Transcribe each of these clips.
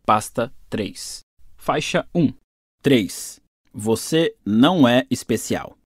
Pasta 3. Faixa 1. 3. Você não é especial.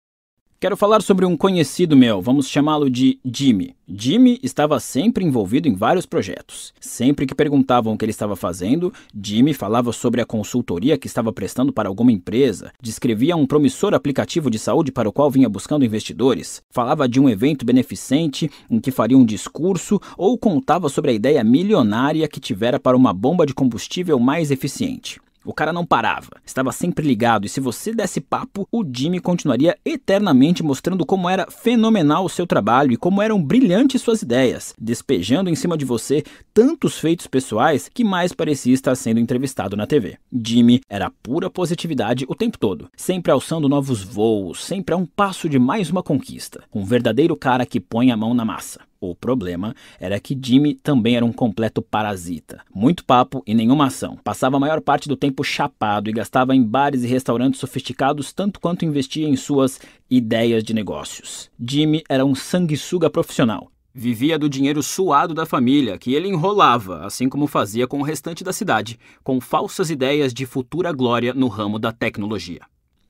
Quero falar sobre um conhecido meu, vamos chamá-lo de Jimmy. Jimmy estava sempre envolvido em vários projetos. Sempre que perguntavam o que ele estava fazendo, Jimmy falava sobre a consultoria que estava prestando para alguma empresa, descrevia um promissor aplicativo de saúde para o qual vinha buscando investidores, falava de um evento beneficente em que faria um discurso ou contava sobre a ideia milionária que tivera para uma bomba de combustível mais eficiente. O cara não parava, estava sempre ligado e se você desse papo, o Jimmy continuaria eternamente mostrando como era fenomenal o seu trabalho e como eram brilhantes suas ideias, despejando em cima de você tantos feitos pessoais que mais parecia estar sendo entrevistado na TV. Jimmy era pura positividade o tempo todo, sempre alçando novos voos, sempre a um passo de mais uma conquista. Um verdadeiro cara que põe a mão na massa. O problema era que Jimmy também era um completo parasita. Muito papo e nenhuma ação. Passava a maior parte do tempo chapado e gastava em bares e restaurantes sofisticados tanto quanto investia em suas ideias de negócios. Jimmy era um sanguessuga profissional. Vivia do dinheiro suado da família, que ele enrolava, assim como fazia com o restante da cidade, com falsas ideias de futura glória no ramo da tecnologia.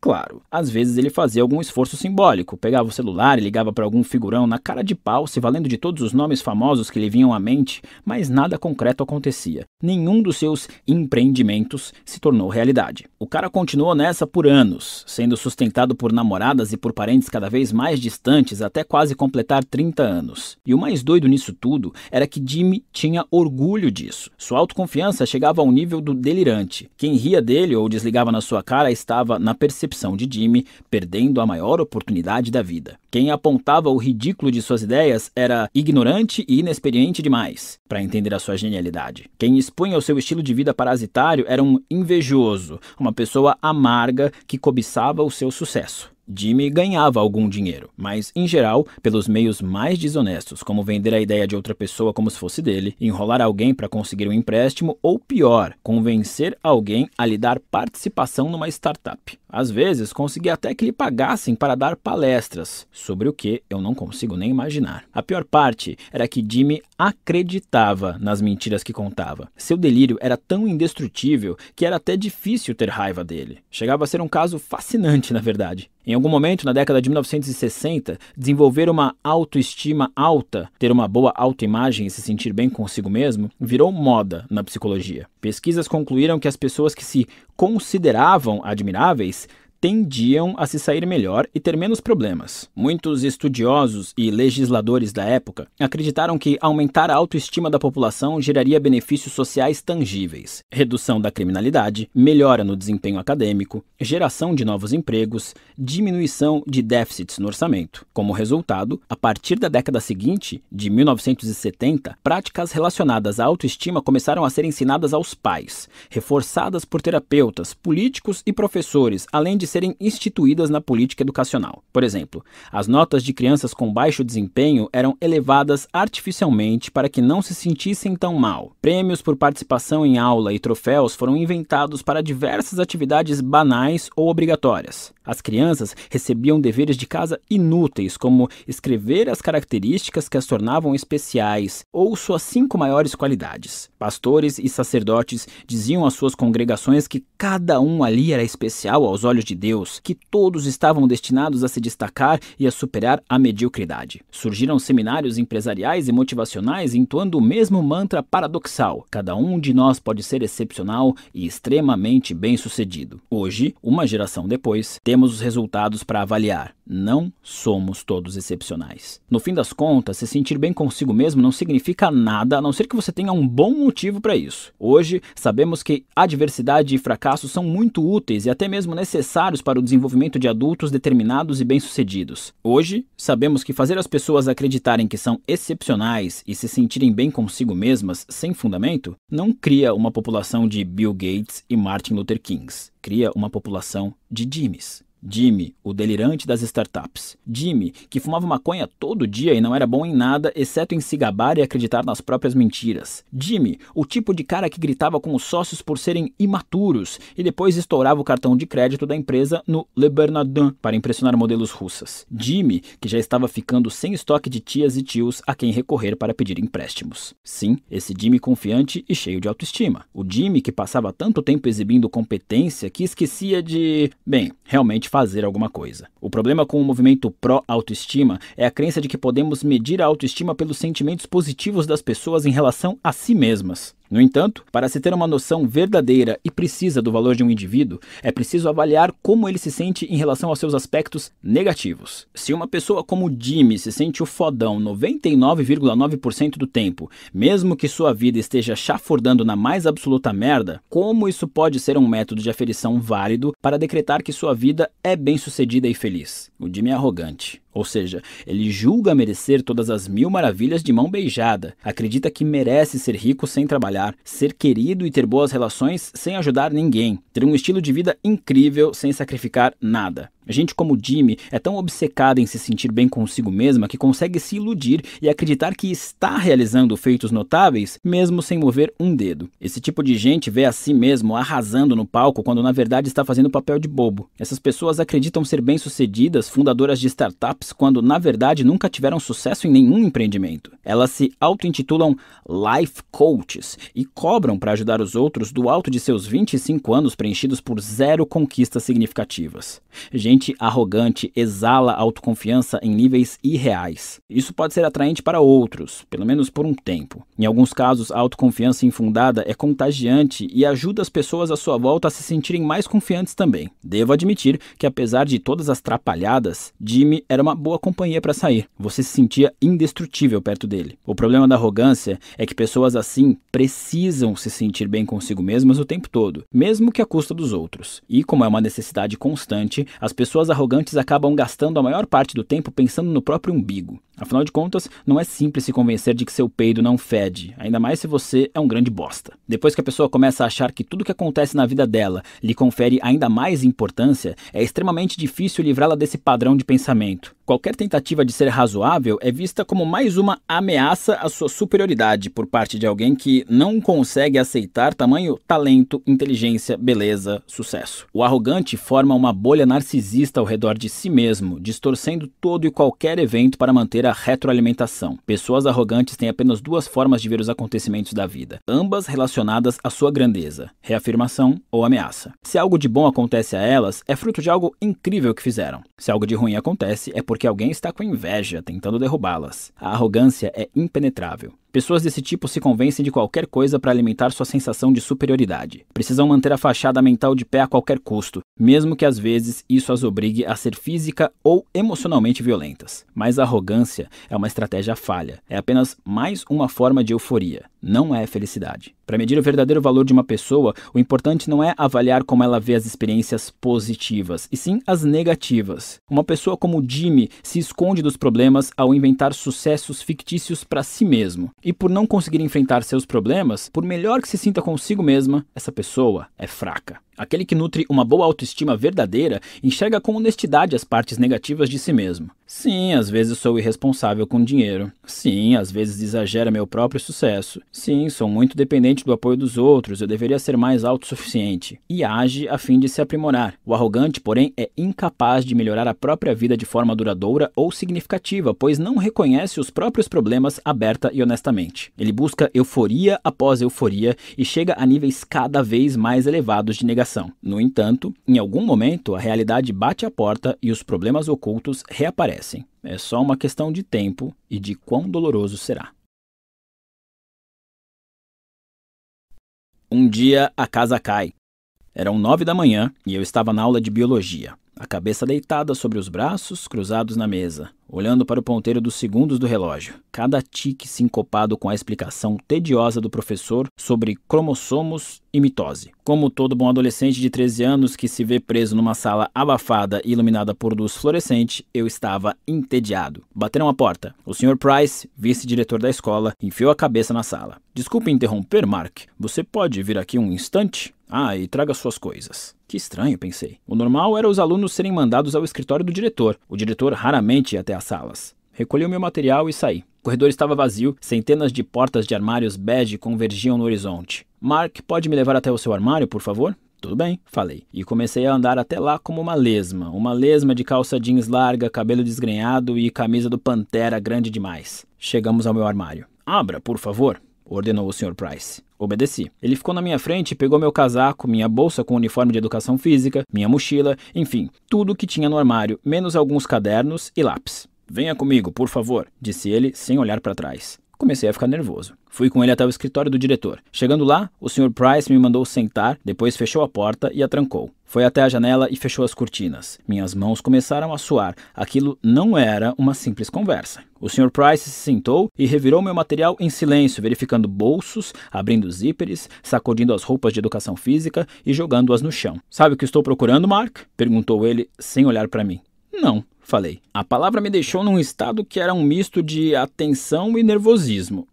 Claro, às vezes ele fazia algum esforço simbólico, pegava o celular e ligava para algum figurão na cara de pau, se valendo de todos os nomes famosos que lhe vinham à mente, mas nada concreto acontecia. Nenhum dos seus empreendimentos se tornou realidade. O cara continuou nessa por anos, sendo sustentado por namoradas e por parentes cada vez mais distantes até quase completar 30 anos. E o mais doido nisso tudo era que Jimmy tinha orgulho disso. Sua autoconfiança chegava ao nível do delirante. Quem ria dele ou desligava na sua cara estava na percepção de Jimmy, perdendo a maior oportunidade da vida. Quem apontava o ridículo de suas ideias era ignorante e inexperiente demais para entender a sua genialidade. Quem expunha o seu estilo de vida parasitário era um invejoso, uma pessoa amarga que cobiçava o seu sucesso. Jimmy ganhava algum dinheiro, mas, em geral, pelos meios mais desonestos, como vender a ideia de outra pessoa como se fosse dele, enrolar alguém para conseguir um empréstimo ou, pior, convencer alguém a lhe dar participação numa startup. Às vezes, conseguia até que lhe pagassem para dar palestras, sobre o que eu não consigo nem imaginar. A pior parte era que Jimmy acreditava nas mentiras que contava. Seu delírio era tão indestrutível que era até difícil ter raiva dele. Chegava a ser um caso fascinante, na verdade. Em algum momento, na década de 1960, desenvolver uma autoestima alta, ter uma boa autoimagem e se sentir bem consigo mesmo, virou moda na psicologia. Pesquisas concluíram que as pessoas que se consideravam admiráveis tendiam a se sair melhor e ter menos problemas. Muitos estudiosos e legisladores da época acreditaram que aumentar a autoestima da população geraria benefícios sociais tangíveis, redução da criminalidade, melhora no desempenho acadêmico, geração de novos empregos, diminuição de déficits no orçamento. Como resultado, a partir da década seguinte, de 1970, práticas relacionadas à autoestima começaram a ser ensinadas aos pais, reforçadas por terapeutas, políticos e professores, além de serem instituídas na política educacional. Por exemplo, as notas de crianças com baixo desempenho eram elevadas artificialmente para que não se sentissem tão mal. Prêmios por participação em aula e troféus foram inventados para diversas atividades banais ou obrigatórias. As crianças recebiam deveres de casa inúteis, como escrever as características que as tornavam especiais ou suas 5 maiores qualidades. Pastores e sacerdotes diziam às suas congregações que cada um ali era especial aos olhos de Deus, que todos estavam destinados a se destacar e a superar a mediocridade. Surgiram seminários empresariais e motivacionais entoando o mesmo mantra paradoxal: cada um de nós pode ser excepcional e extremamente bem-sucedido. Hoje, uma geração depois, temos os resultados para avaliar. Não somos todos excepcionais. No fim das contas, se sentir bem consigo mesmo não significa nada, a não ser que você tenha um bom motivo para isso. Hoje, sabemos que adversidade e fracasso são muito úteis e até mesmo necessários para o desenvolvimento de adultos determinados e bem-sucedidos. Hoje, sabemos que fazer as pessoas acreditarem que são excepcionais e se sentirem bem consigo mesmas sem fundamento não cria uma população de Bill Gates e Martin Luther Kings. Cria uma população de Jimmys. Jimmy, o delirante das startups. Jimmy, que fumava maconha todo dia e não era bom em nada, exceto em se gabar e acreditar nas próprias mentiras. Jimmy, o tipo de cara que gritava com os sócios por serem imaturos e depois estourava o cartão de crédito da empresa no Le Bernardin para impressionar modelos russas. Jimmy, que já estava ficando sem estoque de tias e tios a quem recorrer para pedir empréstimos. Sim, esse Jimmy confiante e cheio de autoestima. O Jimmy que passava tanto tempo exibindo competência que esquecia de, realmente fazer alguma coisa. O problema com o movimento pró-autoestima é a crença de que podemos medir a autoestima pelos sentimentos positivos das pessoas em relação a si mesmas. No entanto, para se ter uma noção verdadeira e precisa do valor de um indivíduo, é preciso avaliar como ele se sente em relação aos seus aspectos negativos. Se uma pessoa como Jimmy se sente o fodão 99,9% do tempo, mesmo que sua vida esteja chafurdando na mais absoluta merda, como isso pode ser um método de aferição válido para decretar que sua vida é bem-sucedida e feliz? O Jimmy é arrogante. Ou seja, ele julga merecer todas as mil maravilhas de mão beijada, acredita que merece ser rico sem trabalhar, ser querido e ter boas relações sem ajudar ninguém, ter um estilo de vida incrível sem sacrificar nada. Gente como Jimmy é tão obcecada em se sentir bem consigo mesma que consegue se iludir e acreditar que está realizando feitos notáveis, mesmo sem mover um dedo. Esse tipo de gente vê a si mesmo arrasando no palco quando na verdade está fazendo papel de bobo. Essas pessoas acreditam ser bem-sucedidas, fundadoras de startups, quando na verdade nunca tiveram sucesso em nenhum empreendimento. Elas se auto-intitulam life coaches e cobram para ajudar os outros do alto de seus 25 anos preenchidos por 0 conquistas significativas. Gente arrogante exala autoconfiança em níveis irreais. Isso pode ser atraente para outros, pelo menos por um tempo. Em alguns casos, a autoconfiança infundada é contagiante e ajuda as pessoas à sua volta a se sentirem mais confiantes também. Devo admitir que, apesar de todas as trapalhadas, Jimmy era uma boa companhia para sair. Você se sentia indestrutível perto dele. O problema da arrogância é que pessoas assim precisam se sentir bem consigo mesmas o tempo todo, mesmo que à custa dos outros. E como é uma necessidade constante, as pessoas arrogantes acabam gastando a maior parte do tempo pensando no próprio umbigo. Afinal de contas, não é simples se convencer de que seu peido não fede, ainda mais se você é um grande bosta. Depois que a pessoa começa a achar que tudo que acontece na vida dela lhe confere ainda mais importância, é extremamente difícil livrá-la desse padrão de pensamento. Qualquer tentativa de ser razoável é vista como mais uma ameaça à sua superioridade por parte de alguém que não consegue aceitar tamanho talento, inteligência, beleza, sucesso. O arrogante forma uma bolha narcisista ao redor de si mesmo, distorcendo todo e qualquer evento para manter a retroalimentação. Pessoas arrogantes têm apenas 2 formas de ver os acontecimentos da vida, ambas relacionadas à sua grandeza: reafirmação ou ameaça. Se algo de bom acontece a elas, é fruto de algo incrível que fizeram. Se algo de ruim acontece, é porque alguém está com inveja, tentando derrubá-las. A arrogância é impenetrável. Pessoas desse tipo se convencem de qualquer coisa para alimentar sua sensação de superioridade. Precisam manter a fachada mental de pé a qualquer custo, mesmo que às vezes isso as obrigue a ser física ou emocionalmente violentas. Mas a arrogância é uma estratégia falha. É apenas mais uma forma de euforia. Não é felicidade. Para medir o verdadeiro valor de uma pessoa, o importante não é avaliar como ela vê as experiências positivas, e sim as negativas. Uma pessoa como Jimmy se esconde dos problemas ao inventar sucessos fictícios para si mesmo. E por não conseguir enfrentar seus problemas, por melhor que se sinta consigo mesma, essa pessoa é fraca. Aquele que nutre uma boa autoestima verdadeira enxerga com honestidade as partes negativas de si mesmo. Sim, às vezes sou irresponsável com dinheiro. Sim, às vezes exagera meu próprio sucesso. Sim, sou muito dependente do apoio dos outros, eu deveria ser mais autossuficiente. E age a fim de se aprimorar. O arrogante, porém, é incapaz de melhorar a própria vida de forma duradoura ou significativa, pois não reconhece os próprios problemas aberta e honestamente. Ele busca euforia após euforia e chega a níveis cada vez mais elevados de negação. No entanto, em algum momento, a realidade bate à porta e os problemas ocultos reaparecem. É só uma questão de tempo e de quão doloroso será. Um dia, a casa cai. Eram 9 da manhã e eu estava na aula de biologia. A cabeça deitada sobre os braços, cruzados na mesa. olhando para o ponteiro dos segundos do relógio. Cada tique sincopado com a explicação tediosa do professor sobre cromossomos e mitose. Como todo bom adolescente de 13 anos que se vê preso numa sala abafada e iluminada por luz fluorescente, eu estava entediado. Bateram a porta. O Sr. Price, vice-diretor da escola, enfiou a cabeça na sala. Desculpe interromper, Mark. Você pode vir aqui um instante? Ah, e traga suas coisas. Que estranho, pensei. O normal era os alunos serem mandados ao escritório do diretor. O diretor raramente ia até as salas. Recolhi o meu material e saí. O corredor estava vazio, centenas de portas de armários bege convergiam no horizonte. Mark, pode me levar até o seu armário, por favor? Tudo bem, falei. E comecei a andar até lá como uma lesma de calça jeans larga, cabelo desgrenhado e camisa do Pantera grande demais. Chegamos ao meu armário. Abra, por favor, ordenou o Sr. Price. Obedeci. Ele ficou na minha frente e pegou meu casaco, minha bolsa com uniforme de educação física, minha mochila, enfim, tudo que tinha no armário, menos alguns cadernos e lápis. Venha comigo, por favor, disse ele, sem olhar para trás. Comecei a ficar nervoso. Fui com ele até o escritório do diretor. Chegando lá, o Sr. Price me mandou sentar, depois fechou a porta e a trancou. Foi até a janela e fechou as cortinas. Minhas mãos começaram a suar. Aquilo não era uma simples conversa. O Sr. Price se sentou e revirou meu material em silêncio, verificando bolsos, abrindo zíperes, sacudindo as roupas de educação física e jogando-as no chão. Sabe o que estou procurando, Mark? Perguntou ele, sem olhar para mim. Não, falei. A palavra me deixou num estado que era um misto de atenção e nervosismo.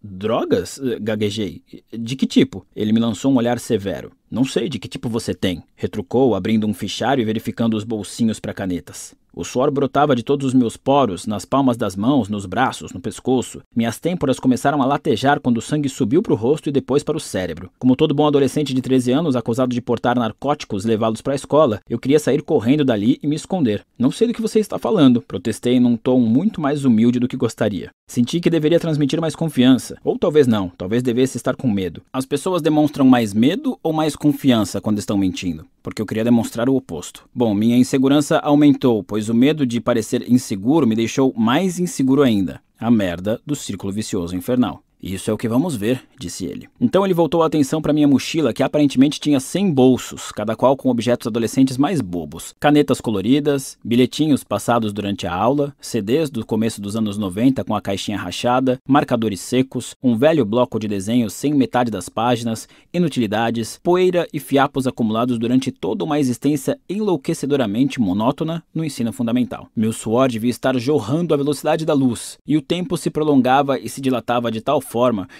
Drogas? Gaguejei. De que tipo? Ele me lançou um olhar severo. Não sei de que tipo você tem, retrucou, abrindo um fichário e verificando os bolsinhos para canetas. O suor brotava de todos os meus poros, nas palmas das mãos, nos braços, no pescoço. Minhas têmporas começaram a latejar quando o sangue subiu para o rosto e depois para o cérebro. Como todo bom adolescente de 13 anos acusado de portar narcóticos levá-los para a escola, eu queria sair correndo dali e me esconder. Não sei do que você está falando, protestei num tom muito mais humilde do que gostaria. Senti que deveria transmitir mais confiança. Ou talvez não, talvez devesse estar com medo. As pessoas demonstram mais medo ou mais confiança quando estão mentindo? Porque eu queria demonstrar o oposto. Bom, minha insegurança aumentou, pois o medo de parecer inseguro me deixou mais inseguro ainda. A merda do círculo vicioso infernal. Isso é o que vamos ver, disse ele. Então ele voltou a atenção para minha mochila, que aparentemente tinha 100 bolsos, cada qual com objetos adolescentes mais bobos. Canetas coloridas, bilhetinhos passados durante a aula, CDs do começo dos anos 90 com a caixinha rachada, marcadores secos, um velho bloco de desenhos sem metade das páginas, inutilidades, poeira e fiapos acumulados durante toda uma existência enlouquecedoramente monótona no ensino fundamental. Meu suor devia estar jorrando à velocidade da luz, e o tempo se prolongava e se dilatava de tal forma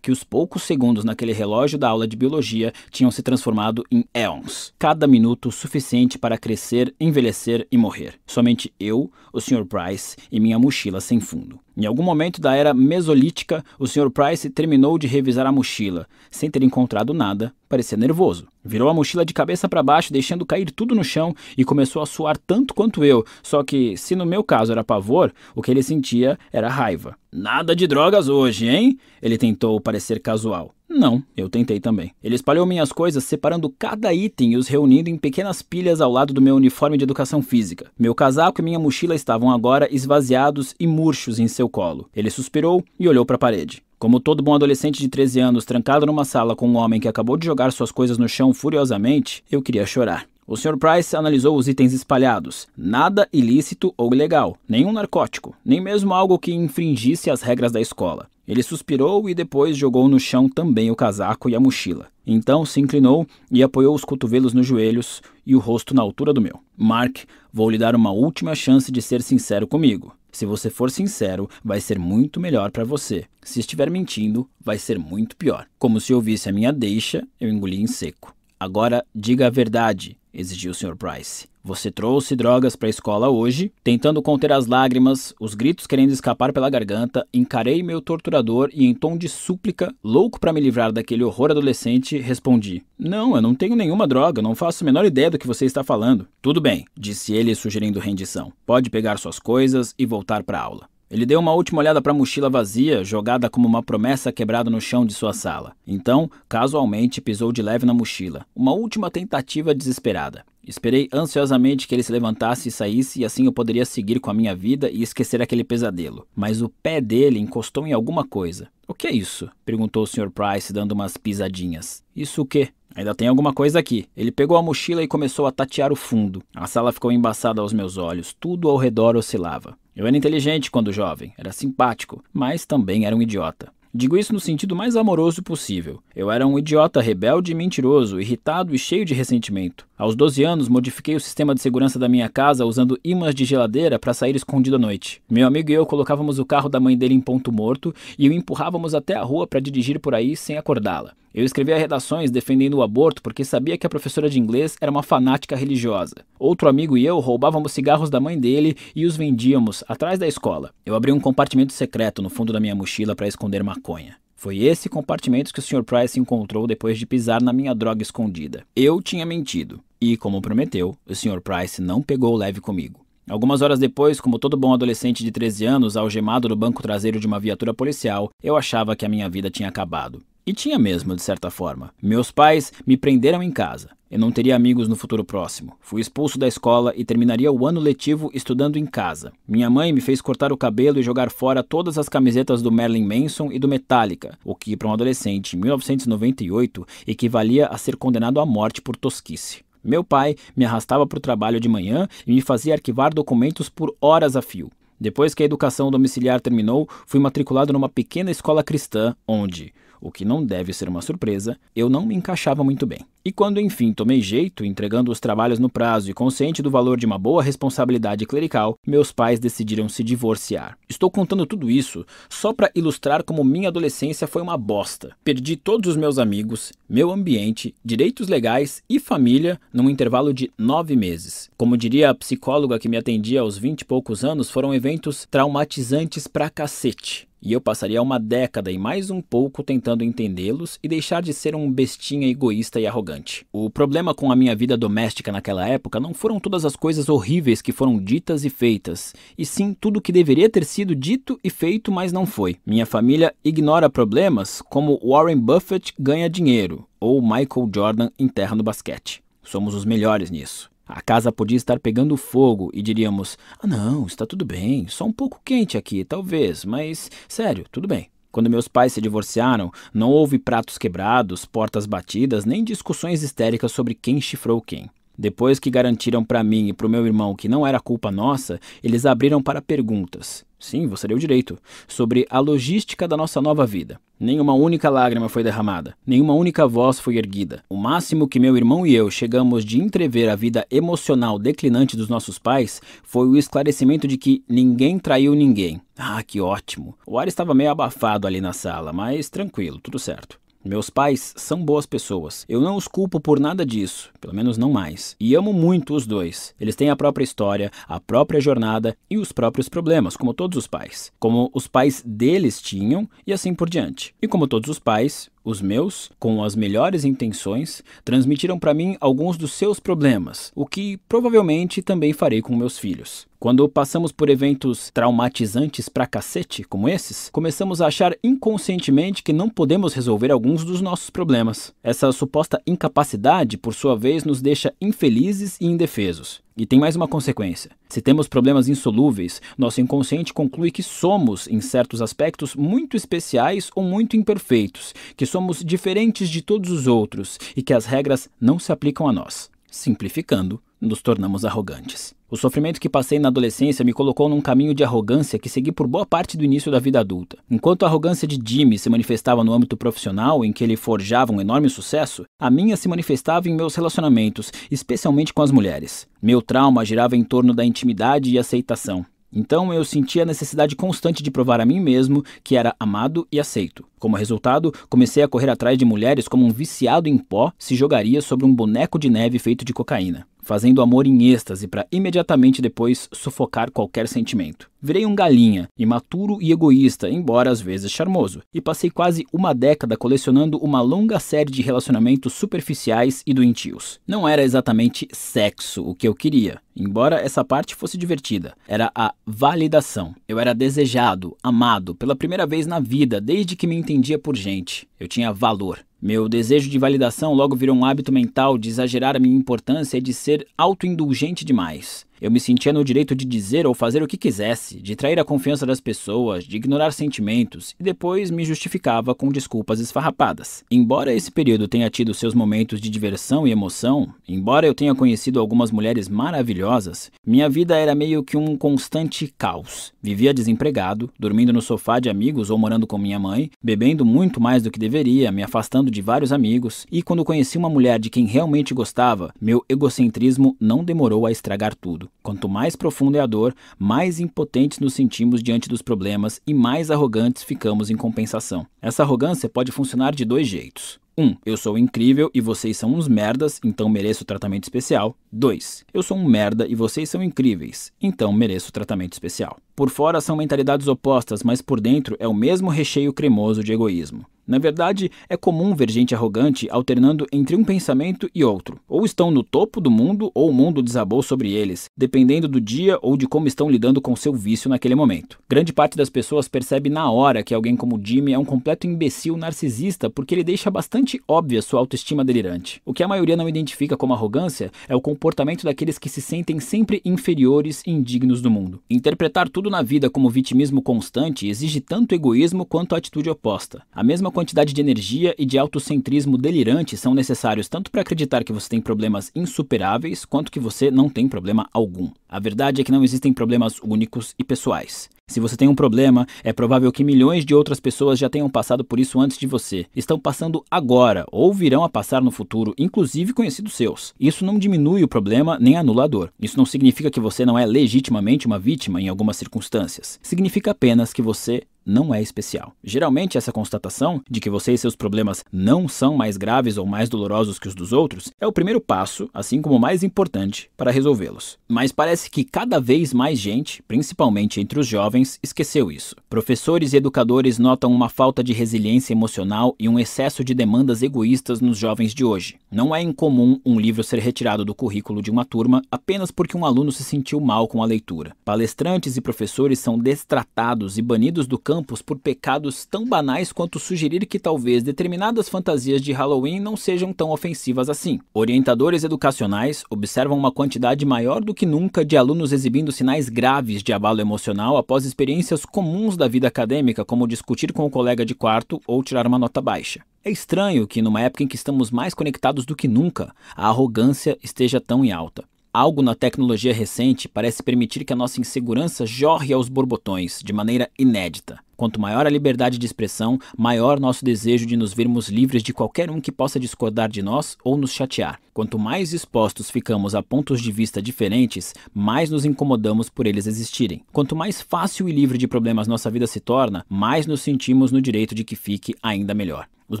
que os poucos segundos naquele relógio da aula de biologia tinham se transformado em éons. Cada minuto suficiente para crescer, envelhecer e morrer. Somente eu, o Sr. Price e minha mochila sem fundo. Em algum momento da era mesolítica, o Sr. Price terminou de revisar a mochila. Sem ter encontrado nada, parecia nervoso. Virou a mochila de cabeça para baixo, deixando cair tudo no chão e começou a suar tanto quanto eu. Só que, se no meu caso era pavor, o que ele sentia era raiva. Nada de drogas hoje, hein? Ele tentou parecer casual. Não, eu tentei também. Ele espalhou minhas coisas, separando cada item e os reunindo em pequenas pilhas ao lado do meu uniforme de educação física. Meu casaco e minha mochila estavam agora esvaziados e murchos em seu colo. Ele suspirou e olhou para a parede. Como todo bom adolescente de 13 anos trancado numa sala com um homem que acabou de jogar suas coisas no chão furiosamente, eu queria chorar. O Sr. Price analisou os itens espalhados. Nada ilícito ou ilegal, nenhum narcótico, nem mesmo algo que infringisse as regras da escola. Ele suspirou e depois jogou no chão também o casaco e a mochila. Então se inclinou e apoiou os cotovelos nos joelhos e o rosto na altura do meu. Mark, vou lhe dar uma última chance de ser sincero comigo. Se você for sincero, vai ser muito melhor para você. Se estiver mentindo, vai ser muito pior. Como se ouvisse a minha deixa, eu engoli em seco. Agora, diga a verdade, exigiu o Sr. Price. Você trouxe drogas para a escola hoje? Tentando conter as lágrimas, os gritos querendo escapar pela garganta, encarei meu torturador e em tom de súplica, louco para me livrar daquele horror adolescente, respondi. Não, eu não tenho nenhuma droga, não faço a menor ideia do que você está falando. Tudo bem, disse ele sugerindo rendição. Pode pegar suas coisas e voltar para a aula. Ele deu uma última olhada para a mochila vazia, jogada como uma promessa quebrada no chão de sua sala. Então, casualmente, pisou de leve na mochila. Uma última tentativa desesperada. Esperei ansiosamente que ele se levantasse e saísse, e assim eu poderia seguir com a minha vida e esquecer aquele pesadelo. Mas o pé dele encostou em alguma coisa. O que é isso? Perguntou o Sr. Price, dando umas pisadinhas. Isso o quê? Ainda tem alguma coisa aqui. Ele pegou a mochila e começou a tatear o fundo. A sala ficou embaçada aos meus olhos, tudo ao redor oscilava. Eu era inteligente quando jovem, era simpático, mas também era um idiota. Digo isso no sentido mais amoroso possível. Eu era um idiota rebelde e mentiroso, irritado e cheio de ressentimento. Aos 12 anos, modifiquei o sistema de segurança da minha casa usando ímãs de geladeira para sair escondido à noite. Meu amigo e eu colocávamos o carro da mãe dele em ponto morto e o empurrávamos até a rua para dirigir por aí sem acordá-la. Eu escrevia redações defendendo o aborto porque sabia que a professora de inglês era uma fanática religiosa. Outro amigo e eu roubávamos cigarros da mãe dele e os vendíamos atrás da escola. Eu abri um compartimento secreto no fundo da minha mochila para esconder maconha. Foi esse compartimento que o Sr. Price encontrou depois de pisar na minha droga escondida. Eu tinha mentido. E, como prometeu, o Sr. Price não pegou leve comigo. Algumas horas depois, como todo bom adolescente de 13 anos, algemado no banco traseiro de uma viatura policial, eu achava que a minha vida tinha acabado. E tinha mesmo, de certa forma. Meus pais me prenderam em casa. Eu não teria amigos no futuro próximo. Fui expulso da escola e terminaria o ano letivo estudando em casa. Minha mãe me fez cortar o cabelo e jogar fora todas as camisetas do Marilyn Manson e do Metallica, o que, para um adolescente em 1998, equivalia a ser condenado à morte por tosquice. Meu pai me arrastava para o trabalho de manhã e me fazia arquivar documentos por horas a fio. Depois que a educação domiciliar terminou, fui matriculado numa pequena escola cristã, onde, o que não deve ser uma surpresa, eu não me encaixava muito bem. E quando enfim tomei jeito, entregando os trabalhos no prazo e consciente do valor de uma boa responsabilidade clerical, meus pais decidiram se divorciar. Estou contando tudo isso só para ilustrar como minha adolescência foi uma bosta. Perdi todos os meus amigos, meu ambiente, direitos legais e família num intervalo de 9 meses. Como diria a psicóloga que me atendia aos 20 e poucos anos, foram eventos traumatizantes pra cacete. E eu passaria uma década e mais um pouco tentando entendê-los e deixar de ser um bestinha egoísta e arrogante. O problema com a minha vida doméstica naquela época não foram todas as coisas horríveis que foram ditas e feitas, e sim tudo que deveria ter sido dito e feito, mas não foi. Minha família ignora problemas como Warren Buffett ganha dinheiro ou Michael Jordan enterra no basquete. Somos os melhores nisso. A casa podia estar pegando fogo e diríamos, não, está tudo bem, só um pouco quente aqui, talvez, mas sério, tudo bem. Quando meus pais se divorciaram, não houve pratos quebrados, portas batidas, nem discussões histéricas sobre quem chifrou quem. Depois que garantiram para mim e para o meu irmão que não era culpa nossa, eles abriram para perguntas. Sim, você deu direito. Sobre a logística da nossa nova vida. Nenhuma única lágrima foi derramada. Nenhuma única voz foi erguida. O máximo que meu irmão e eu chegamos de entrever a vida emocional declinante dos nossos pais foi o esclarecimento de que ninguém traiu ninguém. Ah, que ótimo. O ar estava meio abafado ali na sala, mas tranquilo, tudo certo. Meus pais são boas pessoas. Eu não os culpo por nada disso, pelo menos não mais. E amo muito os dois. Eles têm a própria história, a própria jornada e os próprios problemas, como todos os pais. Como os pais deles tinham e assim por diante. E como todos os pais, os meus, com as melhores intenções, transmitiram para mim alguns dos seus problemas, o que provavelmente também farei com meus filhos. Quando passamos por eventos traumatizantes pra cacete, como esses, começamos a achar inconscientemente que não podemos resolver alguns dos nossos problemas. Essa suposta incapacidade, por sua vez, nos deixa infelizes e indefesos. E tem mais uma consequência. Se temos problemas insolúveis, nosso inconsciente conclui que somos, em certos aspectos, muito especiais ou muito imperfeitos, que somos diferentes de todos os outros e que as regras não se aplicam a nós. Simplificando, nos tornamos arrogantes. O sofrimento que passei na adolescência me colocou num caminho de arrogância que segui por boa parte do início da vida adulta. Enquanto a arrogância de Jimmy se manifestava no âmbito profissional, em que ele forjava um enorme sucesso, a minha se manifestava em meus relacionamentos, especialmente com as mulheres. Meu trauma girava em torno da intimidade e aceitação. Então eu sentia a necessidade constante de provar a mim mesmo que era amado e aceito. Como resultado, comecei a correr atrás de mulheres como um viciado em pó se jogaria sobre um boneco de neve feito de cocaína, fazendo amor em êxtase para imediatamente depois sufocar qualquer sentimento. Virei um galinha, imaturo e egoísta, embora às vezes charmoso, e passei quase uma década colecionando uma longa série de relacionamentos superficiais e doentios. Não era exatamente sexo o que eu queria, embora essa parte fosse divertida. Era a validação. Eu era desejado, amado, pela primeira vez na vida, desde que me entendia por gente. Eu tinha valor. Meu desejo de validação logo virou um hábito mental de exagerar a minha importância e de ser autoindulgente demais. Eu me sentia no direito de dizer ou fazer o que quisesse, de trair a confiança das pessoas, de ignorar sentimentos e depois me justificava com desculpas esfarrapadas. Embora esse período tenha tido seus momentos de diversão e emoção, embora eu tenha conhecido algumas mulheres maravilhosas, minha vida era meio que um constante caos. Vivia desempregado, dormindo no sofá de amigos ou morando com minha mãe, bebendo muito mais do que deveria, me afastando de vários amigos, e quando conheci uma mulher de quem realmente gostava, meu egocentrismo não demorou a estragar tudo. Quanto mais profunda é a dor, mais impotentes nos sentimos diante dos problemas e mais arrogantes ficamos em compensação. Essa arrogância pode funcionar de dois jeitos. 1. Eu sou incrível e vocês são uns merdas, então mereço tratamento especial. 2. Eu sou um merda e vocês são incríveis, então mereço tratamento especial. Por fora são mentalidades opostas, mas por dentro é o mesmo recheio cremoso de egoísmo. Na verdade, é comum ver gente arrogante alternando entre um pensamento e outro. Ou estão no topo do mundo, ou o mundo desabou sobre eles, dependendo do dia ou de como estão lidando com seu vício naquele momento. Grande parte das pessoas percebe na hora que alguém como Jimmy é um completo imbecil narcisista porque ele deixa bastante óbvia sua autoestima delirante. O que a maioria não identifica como arrogância é o comportamento daqueles que se sentem sempre inferiores e indignos do mundo. Interpretar tudo na vida como vitimismo constante exige tanto egoísmo quanto a atitude oposta. A mesma quantidade de energia e de autocentrismo delirante são necessários tanto para acreditar que você tem problemas insuperáveis, quanto que você não tem problema algum. A verdade é que não existem problemas únicos e pessoais. Se você tem um problema, é provável que milhões de outras pessoas já tenham passado por isso antes de você. Estão passando agora, ou virão a passar no futuro, inclusive conhecidos seus. Isso não diminui o problema nem anula a dor. Isso não significa que você não é legitimamente uma vítima em algumas circunstâncias. Significa apenas que você não é especial. Geralmente, essa constatação de que você e seus problemas não são mais graves ou mais dolorosos que os dos outros é o primeiro passo, assim como o mais importante, para resolvê-los. Mas parece que cada vez mais gente, principalmente entre os jovens, esqueceu isso. Professores e educadores notam uma falta de resiliência emocional e um excesso de demandas egoístas nos jovens de hoje. Não é incomum um livro ser retirado do currículo de uma turma apenas porque um aluno se sentiu mal com a leitura. Palestrantes e professores são destratados e banidos do campus por pecados tão banais quanto sugerir que talvez determinadas fantasias de Halloween não sejam tão ofensivas assim. Orientadores educacionais observam uma quantidade maior do que nunca de alunos exibindo sinais graves de abalo emocional após experiências comuns da vida acadêmica, como discutir com o colega de quarto ou tirar uma nota baixa. É estranho que, numa época em que estamos mais conectados do que nunca, a arrogância esteja tão em alta. Algo na tecnologia recente parece permitir que a nossa insegurança jorre aos borbotões, de maneira inédita. Quanto maior a liberdade de expressão, maior nosso desejo de nos vermos livres de qualquer um que possa discordar de nós ou nos chatear. Quanto mais expostos ficamos a pontos de vista diferentes, mais nos incomodamos por eles existirem. Quanto mais fácil e livre de problemas nossa vida se torna, mais nos sentimos no direito de que fique ainda melhor. Os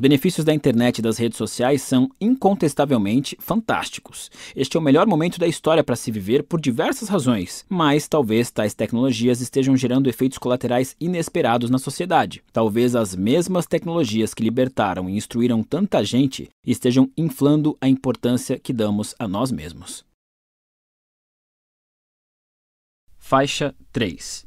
benefícios da internet e das redes sociais são incontestavelmente fantásticos. Este é o melhor momento da história para se viver por diversas razões, mas talvez tais tecnologias estejam gerando efeitos colaterais inesperados na sociedade. Talvez as mesmas tecnologias que libertaram e instruíram tanta gente estejam inflando a importância que damos a nós mesmos. Faixa 3.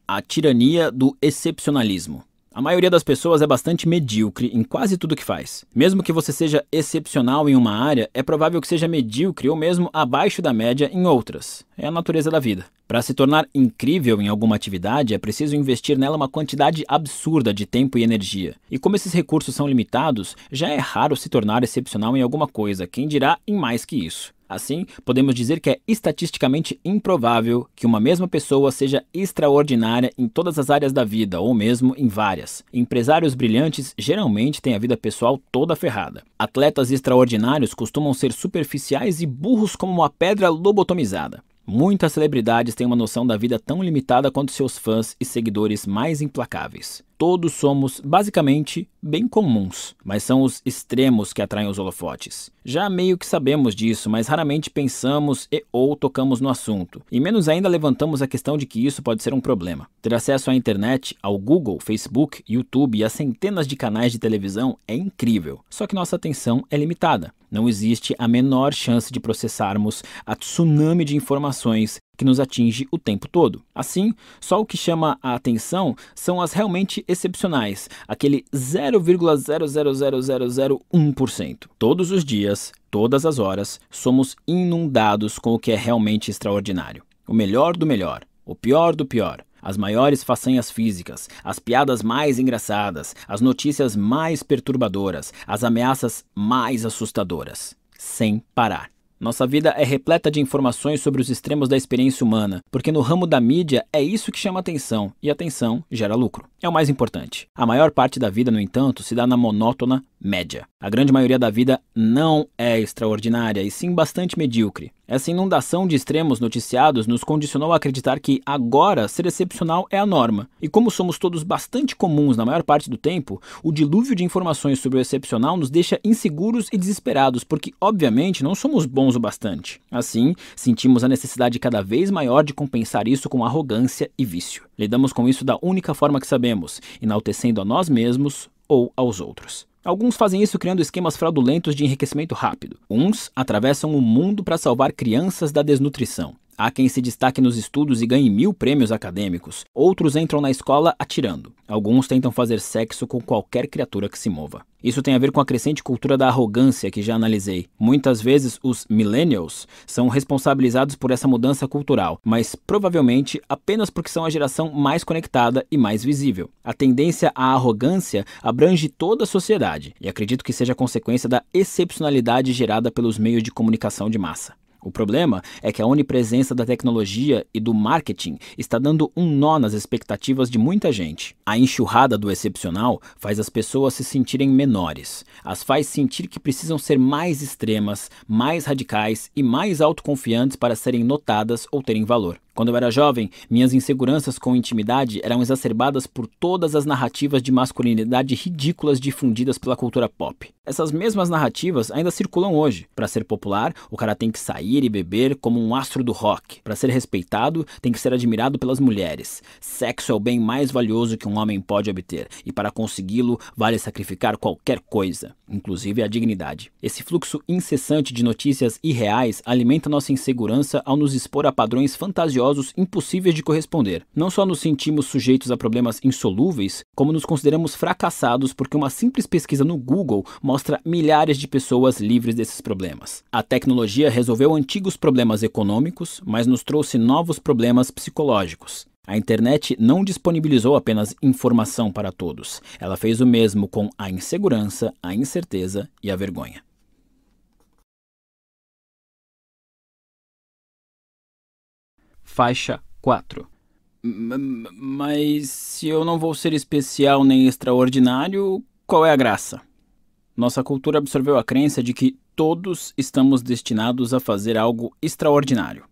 A tirania do excepcionalismo. A maioria das pessoas é bastante medíocre em quase tudo que faz. Mesmo que você seja excepcional em uma área, é provável que seja medíocre ou mesmo abaixo da média em outras. É a natureza da vida. Para se tornar incrível em alguma atividade, é preciso investir nela uma quantidade absurda de tempo e energia. E como esses recursos são limitados, já é raro se tornar excepcional em alguma coisa, quem dirá em mais que isso. Assim, podemos dizer que é estatisticamente improvável que uma mesma pessoa seja extraordinária em todas as áreas da vida, ou mesmo em várias. Empresários brilhantes geralmente têm a vida pessoal toda ferrada. Atletas extraordinários costumam ser superficiais e burros como uma pedra lobotomizada. Muitas celebridades têm uma noção da vida tão limitada quanto seus fãs e seguidores mais implacáveis. Todos somos, basicamente, bem comuns, mas são os extremos que atraem os holofotes. Já meio que sabemos disso, mas raramente pensamos ou tocamos no assunto, e menos ainda levantamos a questão de que isso pode ser um problema. Ter acesso à internet, ao Google, Facebook, YouTube e a centenas de canais de televisão é incrível, só que nossa atenção é limitada. Não existe a menor chance de processarmos a tsunami de informações que nos atinge o tempo todo. Assim, só o que chama a atenção são as realmente excepcionais, aquele 0,00001%. Todos os dias, todas as horas, somos inundados com o que é realmente extraordinário. o melhor do melhor, o pior do pior, as maiores façanhas físicas, as piadas mais engraçadas, as notícias mais perturbadoras, as ameaças mais assustadoras, sem parar. Nossa vida é repleta de informações sobre os extremos da experiência humana, porque no ramo da mídia é isso que chama atenção, e atenção gera lucro. É o mais importante. A maior parte da vida, no entanto, se dá na monótona média. A grande maioria da vida não é extraordinária, e sim bastante medíocre. Essa inundação de extremos noticiados nos condicionou a acreditar que agora ser excepcional é a norma. E como somos todos bastante comuns na maior parte do tempo, o dilúvio de informações sobre o excepcional nos deixa inseguros e desesperados, porque obviamente não somos bons o bastante. Assim, sentimos a necessidade cada vez maior de compensar isso com arrogância e vício. Lidamos com isso da única forma que sabemos, enaltecendo a nós mesmos ou aos outros. Alguns fazem isso criando esquemas fraudulentos de enriquecimento rápido. Uns atravessam o mundo para salvar crianças da desnutrição. Há quem se destaque nos estudos e ganhe 1000 prêmios acadêmicos. Outros entram na escola atirando. Alguns tentam fazer sexo com qualquer criatura que se mova. Isso tem a ver com a crescente cultura da arrogância que já analisei. Muitas vezes os millennials são responsabilizados por essa mudança cultural, mas provavelmente apenas porque são a geração mais conectada e mais visível. A tendência à arrogância abrange toda a sociedade, e acredito que seja consequência da excepcionalidade gerada pelos meios de comunicação de massa. O problema é que a onipresença da tecnologia e do marketing está dando um nó nas expectativas de muita gente. A enxurrada do excepcional faz as pessoas se sentirem menores, as faz sentir que precisam ser mais extremas, mais radicais e mais autoconfiantes para serem notadas ou terem valor. Quando eu era jovem, minhas inseguranças com intimidade eram exacerbadas por todas as narrativas de masculinidade ridículas difundidas pela cultura pop. Essas mesmas narrativas ainda circulam hoje. Para ser popular, o cara tem que sair e beber como um astro do rock. Para ser respeitado, tem que ser admirado pelas mulheres. Sexo é o bem mais valioso que um homem pode obter, e para consegui-lo, vale sacrificar qualquer coisa, inclusive a dignidade. Esse fluxo incessante de notícias irreais alimenta nossa insegurança ao nos expor a padrões fantasiosos impossíveis de corresponder. Não só nos sentimos sujeitos a problemas insolúveis, como nos consideramos fracassados porque uma simples pesquisa no Google mostra milhares de pessoas livres desses problemas. A tecnologia resolveu antigos problemas econômicos, mas nos trouxe novos problemas psicológicos. A internet não disponibilizou apenas informação para todos. Ela fez o mesmo com a insegurança, a incerteza e a vergonha. Faixa 4. Mas se eu não vou ser especial nem extraordinário, qual é a graça? Nossa cultura absorveu a crença de que todos estamos destinados a fazer algo extraordinário.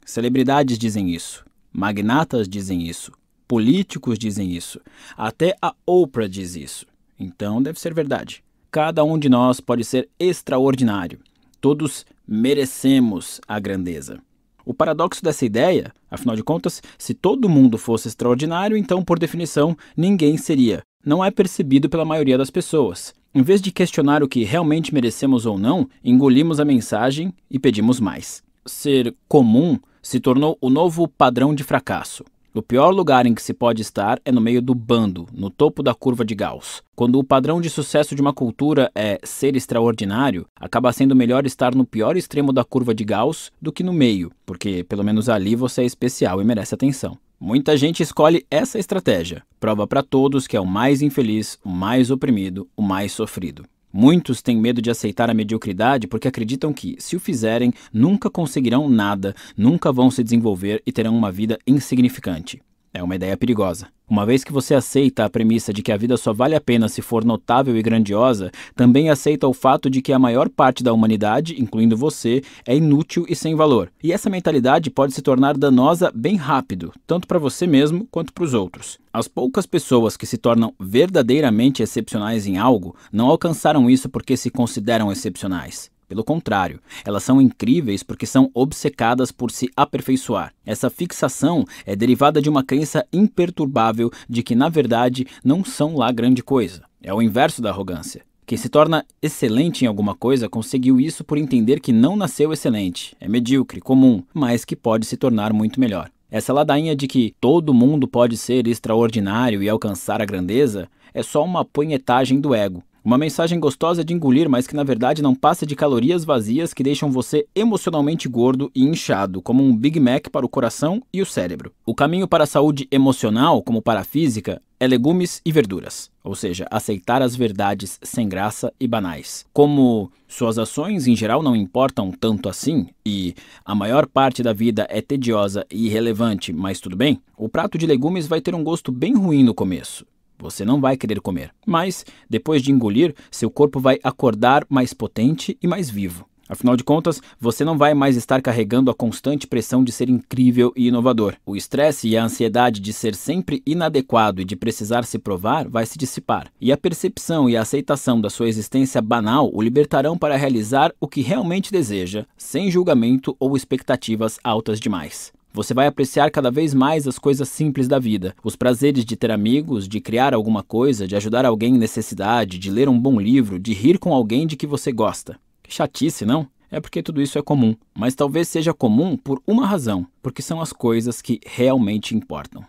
Celebridades dizem isso, magnatas dizem isso, políticos dizem isso, até a Oprah diz isso. Então deve ser verdade. Cada um de nós pode ser extraordinário. Todos merecemos a grandeza. O paradoxo dessa ideia, afinal de contas, se todo mundo fosse extraordinário, então, por definição, ninguém seria. Não é percebido pela maioria das pessoas. Em vez de questionar o que realmente merecemos ou não, engolimos a mensagem e pedimos mais. Ser comum se tornou o novo padrão de fracasso. O pior lugar em que se pode estar é no meio do bando, no topo da curva de Gauss. Quando o padrão de sucesso de uma cultura é ser extraordinário, acaba sendo melhor estar no pior extremo da curva de Gauss do que no meio, porque pelo menos ali você é especial e merece atenção. Muita gente escolhe essa estratégia. Prova para todos que é o mais infeliz, o mais oprimido, o mais sofrido. Muitos têm medo de aceitar a mediocridade porque acreditam que, se o fizerem, nunca conseguirão nada, nunca vão se desenvolver e terão uma vida insignificante. É uma ideia perigosa. Uma vez que você aceita a premissa de que a vida só vale a pena se for notável e grandiosa, também aceita o fato de que a maior parte da humanidade, incluindo você, é inútil e sem valor. E essa mentalidade pode se tornar danosa bem rápido, tanto para você mesmo quanto para os outros. As poucas pessoas que se tornam verdadeiramente excepcionais em algo não alcançaram isso porque se consideram excepcionais. Pelo contrário, elas são incríveis porque são obcecadas por se aperfeiçoar. Essa fixação é derivada de uma crença imperturbável de que, na verdade, não são lá grande coisa. É o inverso da arrogância. Quem se torna excelente em alguma coisa conseguiu isso por entender que não nasceu excelente, é medíocre, comum, mas que pode se tornar muito melhor. Essa ladainha de que todo mundo pode ser extraordinário e alcançar a grandeza é só uma punhetagem do ego. Uma mensagem gostosa de engolir, mas que na verdade não passa de calorias vazias que deixam você emocionalmente gordo e inchado, como um Big Mac para o coração e o cérebro. O caminho para a saúde emocional, como para a física, é legumes e verduras, ou seja, aceitar as verdades sem graça e banais. Como suas ações em geral não importam tanto assim e a maior parte da vida é tediosa e irrelevante, mas tudo bem, o prato de legumes vai ter um gosto bem ruim no começo. Você não vai querer comer, mas depois de engolir, seu corpo vai acordar mais potente e mais vivo. Afinal de contas, você não vai mais estar carregando a constante pressão de ser incrível e inovador. O estresse e a ansiedade de ser sempre inadequado e de precisar se provar vai se dissipar. E a percepção e a aceitação da sua existência banal o libertarão para realizar o que realmente deseja, sem julgamento ou expectativas altas demais. Você vai apreciar cada vez mais as coisas simples da vida, os prazeres de ter amigos, de criar alguma coisa, de ajudar alguém em necessidade, de ler um bom livro, de rir com alguém de que você gosta. Que chatice, não? É porque tudo isso é comum, mas talvez seja comum por uma razão, porque são as coisas que realmente importam.